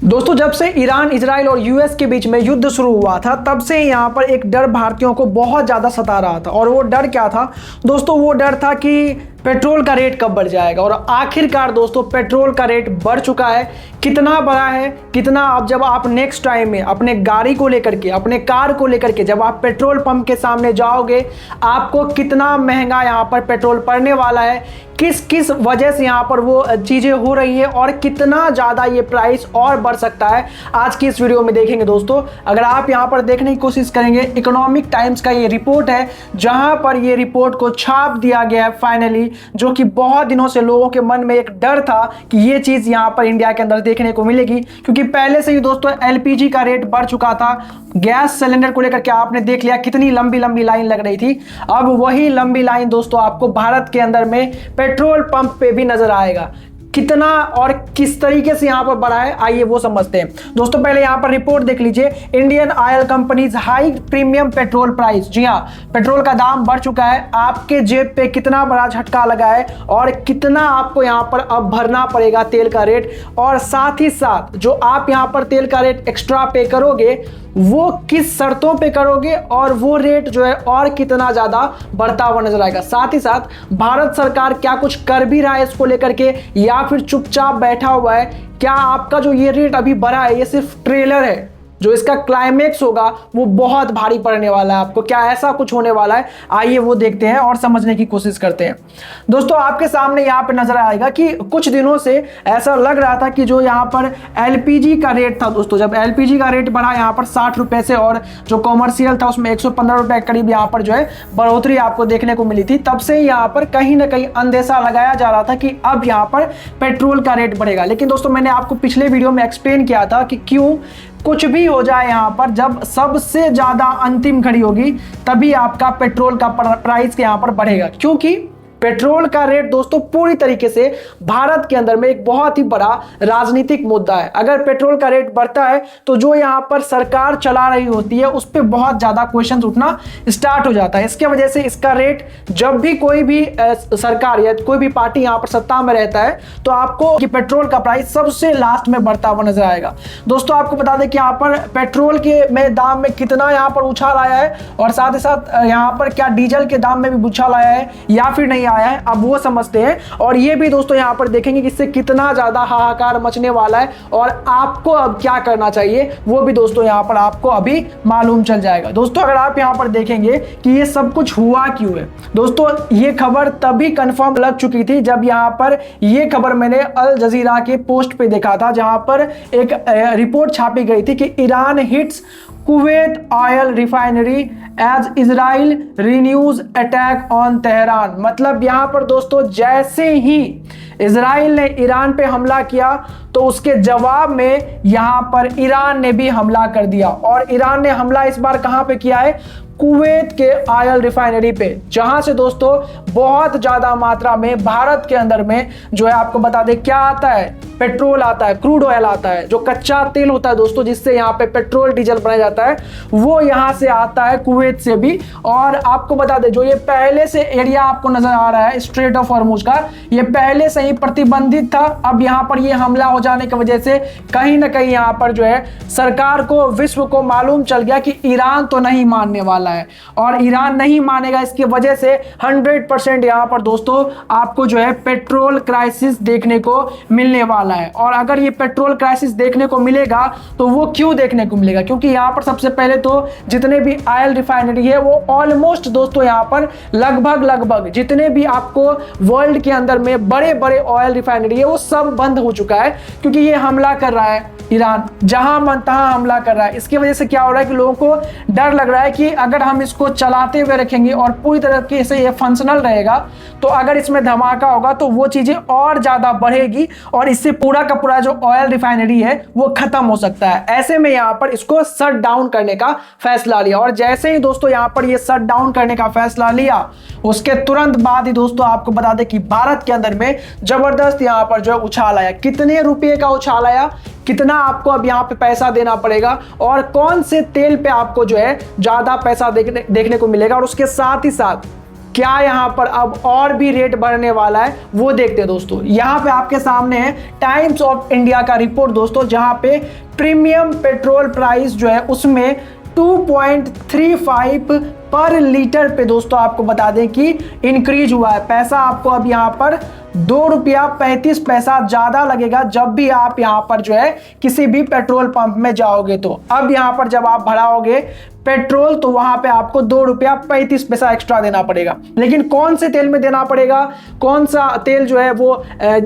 दोस्तों जब से ईरान, इजराइल और यूएस के बीच में युद्ध शुरू हुआ था तब से यहाँ पर एक डर भारतीयों को बहुत ज़्यादा सता रहा था। और वो डर क्या था दोस्तों? वो डर था कि पेट्रोल का रेट कब बढ़ जाएगा। और आखिरकार दोस्तों पेट्रोल का रेट बढ़ चुका है। कितना बढ़ा है, कितना? अब जब आप नेक्स्ट टाइम में अपने गाड़ी को लेकर के, अपने कार को लेकर के जब आप पेट्रोल पंप के सामने जाओगे, आपको कितना महंगा यहाँ पर पेट्रोल पड़ने वाला है, किस किस वजह से यहाँ पर वो चीज़ें हो रही हैं और कितना ज़्यादा ये प्राइस और बढ़ सकता है, आज की इस वीडियो में देखेंगे दोस्तों। अगर आप यहाँ पर देखने की कोशिश करेंगे, इकोनॉमिक टाइम्स का ये रिपोर्ट है जहाँ पर ये रिपोर्ट को छाप दिया गया है फाइनली, जो कि बहुत दिनों से लोगों के मन में एक डर था कि ये चीज़ यहाँ पर इंडिया के अंदर देखने को मिलेगी। क्योंकि पहले से ही दोस्तों एलपीजी का रेट बढ़ चुका था। गैस सिलेंडर को लेकर के आपने देख लिया कितनी लंबी लंबी लाइन लग रही थी। अब वही लंबी लाइन दोस्तों आपको भारत के अंदर में पेट्रोल पंप पे भी नजर आएगा। कितना और किस तरीके से यहां पर बढ़ा है, आइए वो समझते हैं दोस्तों। पहले यहां पर रिपोर्ट देख लीजिए, Indian oil companies high premium petrol price. जी हां, पेट्रोल का दाम बढ़ चुका है। आपके जेब पे कितना बड़ा झटका लगा है और कितना आपको यहां पर अब भरना पड़ेगा तेल का रेट। और साथ ही साथ जो आप यहां पर तेल का रेट एक्स्ट्रा पे करोगे वो किस शर्तों पे करोगे और वो रेट जो है और कितना ज्यादा बढ़ता हुआ नजर आएगा। साथ ही साथ भारत सरकार क्या कुछ कर भी रहा है इसको लेकर के या फिर चुपचाप बैठा हुआ है? क्या आपका जो ये रेट अभी बढ़ा है ये सिर्फ ट्रेलर है? जो इसका क्लाइमेक्स होगा वो बहुत भारी पड़ने वाला है आपको। क्या ऐसा कुछ होने वाला है? आइए वो देखते हैं और समझने की कोशिश करते हैं दोस्तों। आपके सामने यहाँ पे नजर आएगा कि कुछ दिनों से ऐसा लग रहा था कि जो यहाँ पर एलपीजी का रेट था दोस्तों, जब एलपीजी का रेट बढ़ा यहाँ पर 60 रुपए से और जो कॉमर्शियल था उसमें 115 रुपए के करीब यहाँ पर जो है बढ़ोतरी आपको देखने को मिली थी। तब से यहाँ पर कहीं ना कहीं अंदेशा लगाया जा रहा था कि अब यहाँ पर पेट्रोल का रेट बढ़ेगा। लेकिन दोस्तों मैंने आपको पिछले वीडियो में एक्सप्लेन किया था कि क्यों कुछ भी हो जाए यहाँ पर, जब सबसे ज्यादा अंतिम घड़ी होगी तभी आपका पेट्रोल का प्राइस यहाँ पर बढ़ेगा। क्योंकि पेट्रोल का रेट दोस्तों पूरी तरीके से भारत के अंदर में एक बहुत ही बड़ा राजनीतिक मुद्दा है। अगर पेट्रोल का रेट बढ़ता है तो जो यहाँ पर सरकार चला रही होती है उस पर बहुत ज्यादा क्वेश्चन उठना स्टार्ट हो जाता है। इसके वजह से इसका रेट, जब भी कोई भी सरकार या कोई भी पार्टी यहाँ पर सत्ता में रहता है तो आपको कि पेट्रोल का प्राइस सबसे लास्ट में बढ़ता हुआ नजर आएगा। दोस्तों आपको बता दें कि यहाँ पर पेट्रोल के में दाम में कितना यहाँ पर उछाल आया है और साथ ही साथ यहाँ पर क्या डीजल के दाम में भी उछाल आया है या फिर नहीं आया है, अब वो समझते हैं। और ये भी दोस्तों यहां पर देखेंगे कि इससे कितना ज्यादा हाहाकार मचने वाला है और आपको अब क्या करना चाहिए वो भी दोस्तों यहां पर आपको अभी मालूम चल जाएगा। दोस्तों अगर आप यहां पर देखेंगे कि ये सब कुछ हुआ क्यों है, दोस्तों ये खबर तभी कंफर्म लग चुकी थी जब यहां पर ये खबर मैंने अल जजीरा के पोस्ट पे देखा था, जहां पर एक रिपोर्ट छापी गई थी कि Iran hits Kuwait oil refinery as Israel renews attack on Tehran. मतलब यहां पर दोस्तों जैसे ही इजराइल ने ईरान पे हमला किया तो उसके जवाब में यहां पर ईरान ने भी हमला कर दिया। और ईरान ने हमला इस बार कहां पे किया है? कुवैत के ऑयल रिफाइनरी पे, जहां से दोस्तों बहुत ज्यादा मात्रा में भारत के अंदर में जो है आपको बता दें क्या आता है, पेट्रोल आता है, क्रूड ऑयल आता है, जो कच्चा तेल होता है दोस्तों जिससे यहाँ पे पेट्रोल डीजल बनाया जाता है, वो यहाँ से आता है कुवैत से भी। और आपको बता दें जो ये पहले से एरिया आपको नजर आ रहा है स्ट्रेट ऑफ हॉर्मुज का, ये पहले से ही प्रतिबंधित था। अब यहाँ पर ये हमला हो जाने की वजह से कहीं ना कहीं यहाँ पर जो है सरकार को, विश्व को मालूम चल गया कि ईरान तो नहीं मानने वाला है। और ईरान नहीं मानेगा, इसकी वजह से 100% यहां पर दोस्तों आपको जो है पेट्रोल क्राइसिस देखने को मिलने वाला है। और अगर ये पेट्रोल क्राइसिस देखने को मिलेगा तो वो क्यों देखने को मिलेगा? क्योंकि यहां पर सबसे पहले तो जितने भी ऑयल रिफाइनरी है वो ऑलमोस्ट दोस्तों यहां पर लगभग जितने भी आपको वर्ल्ड के अंदर में बड़े बड़े ऑयल रिफाइनरी है वो सब बंद हो चुका है। क्योंकि ये हमला कर रहा है ईरान, जहां मन तहां हमला कर रहा है। इसकी वजह से क्या हो रहा है कि लोगों को डर लग रहा है कि अगर हम इसको चलाते हुए रखेंगे और पूरी तरीके से ये फंक्शनल रहेगा तो अगर इसमें धमाका होगा तो वो चीजें और ज्यादा बढ़ेगी और इससे पूरा का पूरा जो ऑयल रिफाइनरी है वो खत्म हो सकता है। ऐसे में यहाँ पर इसको शट डाउन करने का फैसला लिया। और जैसे ही दोस्तों यहाँ पर ये शट डाउन करने का फैसला लिया उसके तुरंत बाद ही दोस्तों आपको बता दें कि भारत के अंदर में जबरदस्त यहाँ पर जो है उछाल आया। कितने रुपए का उछाल आया, कितना आपको अब यहाँ पे पैसा देना पड़ेगा और कौन से तेल पे आपको जो है ज्यादा पैसा देखने को मिलेगा। और उसके साथ ही साथ क्या यहाँ पर अब और भी रेट बढ़ने वाला है वो देखते हैं दोस्तों। यहाँ पे आपके सामने है टाइम्स ऑफ इंडिया का रिपोर्ट दोस्तों, जहाँ पे प्रीमियम पेट्रोल प्राइस जो है उसमें 2.35 पर लीटर पे दोस्तों आपको बता दें कि इंक्रीज हुआ है। पैसा आपको अब यहाँ पर ₹2.35 ज्यादा लगेगा जब भी आप यहाँ पर जो है किसी भी पेट्रोल पंप में जाओगे। तो अब यहाँ पर जब आप भराओगे पेट्रोल तो वहां पे आपको ₹2.35 एक्स्ट्रा देना पड़ेगा। लेकिन कौन से तेल में देना पड़ेगा, कौन सा तेल जो है वो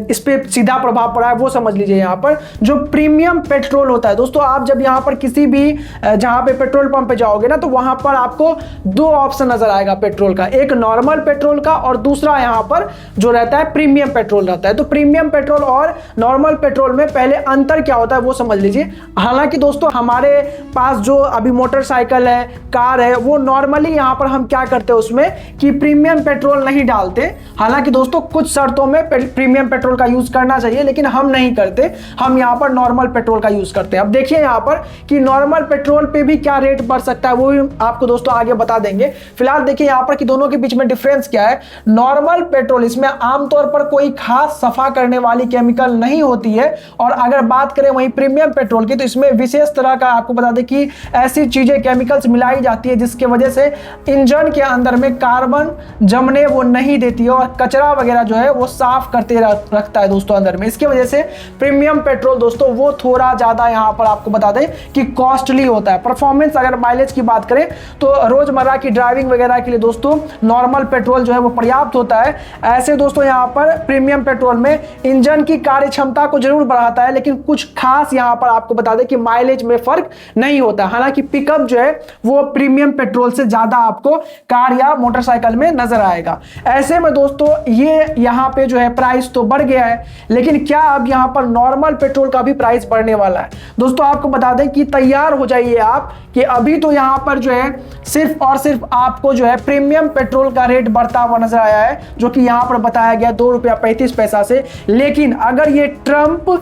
इस पे सीधा प्रभाव पड़ा है वो समझ लीजिए। यहाँ पर जो प्रीमियम पेट्रोल होता है दोस्तों, आप जब यहाँ पर किसी भी जहाँ पे पेट्रोल पंप पे जाओगे ना, तो वहां पर आपको दो ऑप्शन नजर आएगा पेट्रोल का, एक नॉर्मल पेट्रोल का और दूसरा यहाँ पर जो रहता है प्रीमियम पेट्रोल रहता है। तो प्रीमियम पेट्रोल और नॉर्मल पेट्रोल में पहले अंतर क्या होता है वो समझ लीजिए। हालांकि दोस्तों हमारे पास जो अभी मोटरसाइकिल है, कार है, वो नॉर्मली यहाँ पर हम क्या करते हैं उसमें कि प्रीमियम पेट्रोल नहीं डालते। हालांकि दोस्तों कुछ शर्तों में प्रीमियम पेट्रोल का यूज करना चाहिए, लेकिन हम नहीं करते, हम यहाँ पर नॉर्मल पेट्रोल का यूज करते हैं। अब देखिए यहाँ पर कि नॉर्मल पेट्रोल पे भी क्या रेट बढ़ सकता है वो भी आपको दोस्तों आगे बता देंगे। फिलहाल देखिए यहाँ पर कि दोनों के बीच में डिफरेंस क्या है। नॉर्मल पेट्रोल, इसमें आमतौर पर कोई खास सफा करने वाली केमिकल नहीं होती है, और अगर बात करें वहीं प्रीमियम पेट्रोल की तो इसमें विशेष तरह का आपको बता दें कि ऐसी चीजें केमिकल्स मिलाई जाती है जिसके वजह से इंजन के अंदर में कार्बन जमने वो नहीं देती है और कचरा वगैरह जो है वो साफ करते रखता है दोस्तों अंदर में। इसकी वजह से प्रीमियम पेट्रोल दोस्तों वो थोड़ा ज्यादा यहाँ पर आपको बता दें कि कॉस्टली होता है। परफॉर्मेंस अगर माइलेज की बात करें तो रोजमर्रा की ड्राइविंग वगैरह के लिए दोस्तों नॉर्मल पेट्रोल जो है वो पर्याप्त होता है। ऐसे दोस्तों यहाँ पर प्रीमियम पेट्रोल में इंजन की कार्य क्षमता को जरूर बढ़ाता है, लेकिन कुछ खास यहाँ पर आपको बता दें कि माइलेज में फर्क नहीं होता। हालांकि पिकअप जो है वो प्रीमियम पेट्रोल से ज्यादा आपको कार या मोटरसाइकिल में नजर आएगा। ऐसे में दोस्तों ये यहाँ पे जो है प्राइस तो बढ़ गया है, लेकिन क्या अब यहाँ पर नॉर्मल पेट्रोल का भी प्राइस बढ़ने वाला है? दोस्तों आपको बता दें कि तैयार हो जाइए आप कि अभी तो यहाँ पर जो है सिर्फ और सिर्फ आपको जो है प्रीमियम पेट्रोल का रेट बढ़ता हुआ नजर आया है, जो कि यहाँ पर बताया गया ₹2.35 से। लेकिन अगर ये ट्रंप,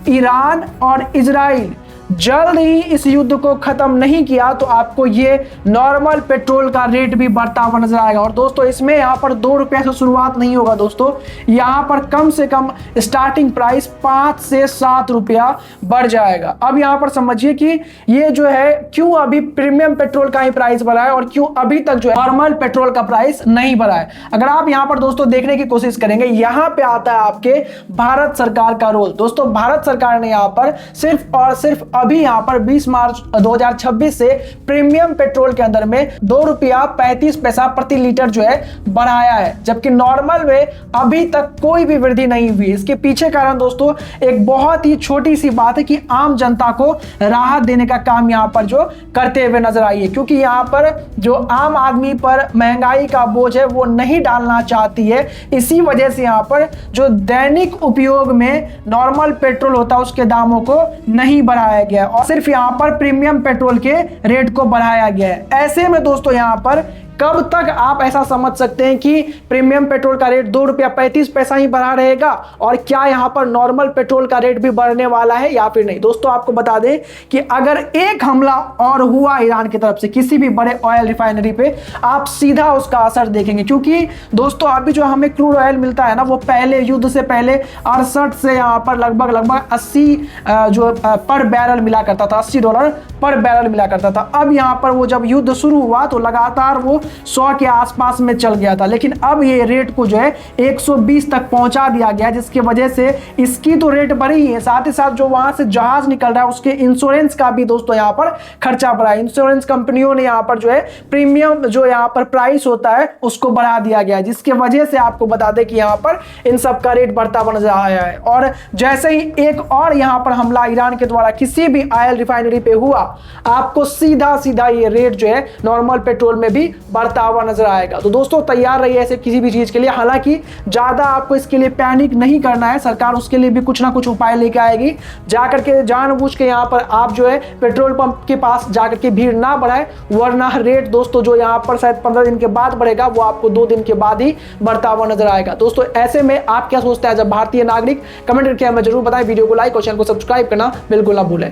ईरान और इजराइल जल्द ही इस युद्ध को खत्म नहीं किया तो आपको ये नॉर्मल पेट्रोल का रेट भी बढ़ता हुआ नजर आएगा। और दोस्तों इसमें यहाँ पर ₹2 से शुरुआत नहीं होगा दोस्तों, यहाँ पर कम से कम स्टार्टिंग प्राइस ₹5 से ₹7 बढ़ जाएगा। अब यहाँ पर समझिए कि ये जो है क्यों अभी प्रीमियम पेट्रोल का ही प्राइस बढ़ा है और क्यों अभी तक जो है नॉर्मल पेट्रोल का प्राइस नहीं बढ़ा है। अगर आप यहाँ पर दोस्तों देखने की कोशिश करेंगे, यहाँ पे आता है आपके भारत सरकार का रोल। दोस्तों भारत सरकार ने यहाँ पर सिर्फ और सिर्फ अभी यहां पर 20 मार्च 2026 से प्रीमियम पेट्रोल के अंदर में ₹2.35 प्रति लीटर जो है बढ़ाया है, जबकि नॉर्मल में अभी तक कोई भी वृद्धि नहीं हुई। इसके पीछे कारण दोस्तों एक बहुत ही छोटी सी बात है कि आम जनता को राहत देने का काम यहां पर जो करते हुए नजर आई है, क्योंकि यहां पर जो आम आदमी पर महंगाई का बोझ है वो नहीं डालना चाहती है। इसी वजह से यहां पर जो दैनिक उपयोग में नॉर्मल पेट्रोल होता है उसके दामों को नहीं बढ़ाया गया और सिर्फ यहां पर प्रीमियम पेट्रोल के रेट को बढ़ाया गया है। ऐसे में दोस्तों यहां पर कब तक आप ऐसा समझ सकते हैं कि प्रीमियम पेट्रोल का रेट ₹2.35 ही बढ़ा रहेगा, और क्या यहां पर नॉर्मल पेट्रोल का रेट भी बढ़ने वाला है या फिर नहीं? दोस्तों आपको बता दें कि अगर एक हमला और हुआ ईरान की तरफ से किसी भी बड़े ऑयल रिफाइनरी पे, आप सीधा उसका असर देखेंगे, क्योंकि दोस्तों अभी जो हमें क्रूड ऑयल मिलता है ना वो पहले युद्ध से पहले 68 से यहां पर लगभग 80 जो पर बैरल मिला करता था, $80 पर बैरल मिला करता था। अब यहां पर वो जब युद्ध शुरू हुआ तो लगातार वो 100 के आसपास में चल गया था, लेकिन अब ये रेट को जो है 120 तक पहुंचा दिया गया, जिसकी वजह से इसकी तो रेट बढ़ी है, साथ ही साथ जो वहां से जहाज निकल रहा है उसके इंश्योरेंस का भी दोस्तों यहां पर खर्चा बढ़ा है। इंश्योरेंस कंपनियों ने यहां पर जो है प्रीमियम जो यहां पर प्राइस होता है उसको बढ़ा दिया गया, जिसकी वजह से आपको बता दें कि यहां पर इन सब का रेट बढ़ता हुआ नजर आया है। और जैसे ही एक और यहां पर हमला ईरान के द्वारा किसी भी ऑयल रिफाइनरी पे हुआ, आपको सीधा सीधा ये रेट जो है नॉर्मल पेट्रोल में भी बढ़ता हुआ नजर आएगा। तो दोस्तों तैयार रहिए ऐसे किसी भी चीज के लिए। हालांकि ज्यादा आपको इसके लिए पैनिक नहीं करना है, सरकार उसके लिए भी कुछ ना कुछ उपाय लेके आएगी। जाकर के जानबूझ के यहाँ पर आप जो है पेट्रोल पंप के पास जाकर के भीड़ ना बढ़ाए, वरना रेट दोस्तों जो यहाँ पर शायद 15 दिन के बाद बढ़ेगा वो आपको 2 दिन के बाद ही बढ़ता हुआ नजर आएगा। दोस्तों ऐसे में आप क्या सोचते हैं जब भारतीय नागरिक? कमेंट करके हमें जरूर बताएं। वीडियो को लाइक और चैनल को सब्सक्राइब करना बिल्कुल ना भूलें।